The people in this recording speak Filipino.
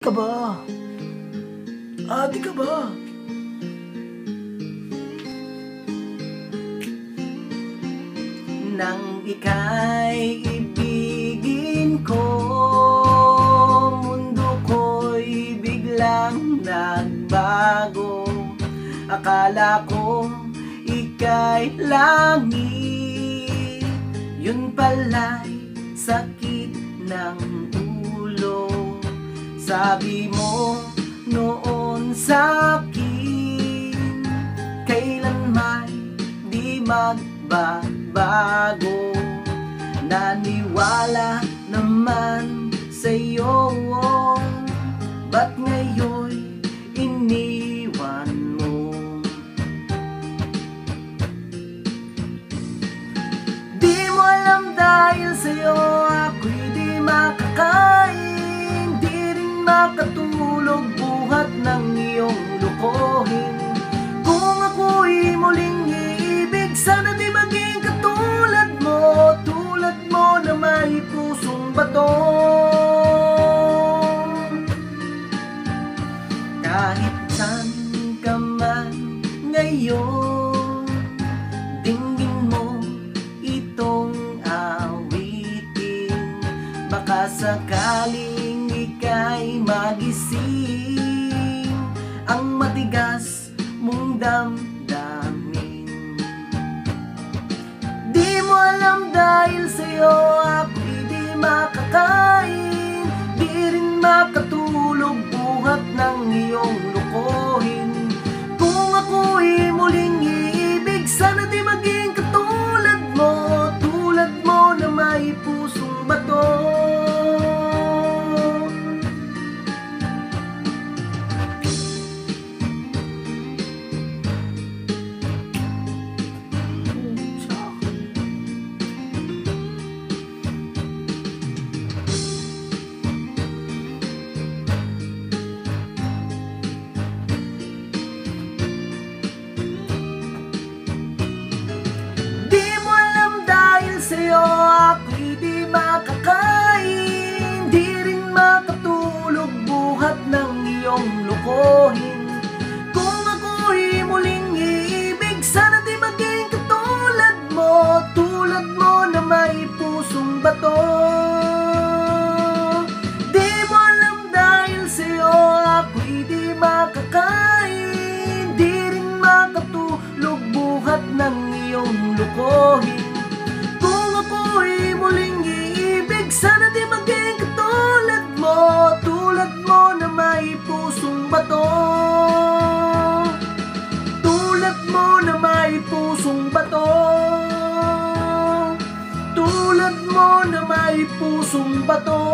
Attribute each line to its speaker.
Speaker 1: Ka ba? Ate ka ba? Nang ika'y ibigin ko, mundo ko'y biglang nagbago. Akala ko ika'y langit, yun pala'y sakit ng ulo. Sabi mo noon sa'kin, kailan may di magbabago. Naniwala naman sa'yo, ba't ngayon'y iniwan mo? Di mo alam dahil sa'yo ako'y di makakain, di rin makatulog buhat ng iyong lukohin. Kung ako'y muling iibig, sana di maging katulad mo, tulad mo na may pusong bato. Kahit saan ka man ngayon, dinggin mo itong awitin. Baka sakaling ika'y magising ang matigas mong damdamin. Di mo alam dahil sa'yo ako'y di makakain, di rin makatulog buhat ng iyong lukohin. Kung ako'y muling iibig, sana di maging katulad mo na may pusong bato. Sa'yo ako'y di makakain, di rin makatulog buhat ng iyong lukohin. Kung ako'y muling iibig, sana di maging katulad mo, tulad mo na may pusong bato. Di mo alam dahil sa'yo ako'y di makakain, di rin makatulog buhat ng iyong lukohin. Ako'y muling iibig, sana di maging katulad mo, tulad mo na may pusong bato. Tulad mo na may pusong bato, tulad mo na may pusong bato.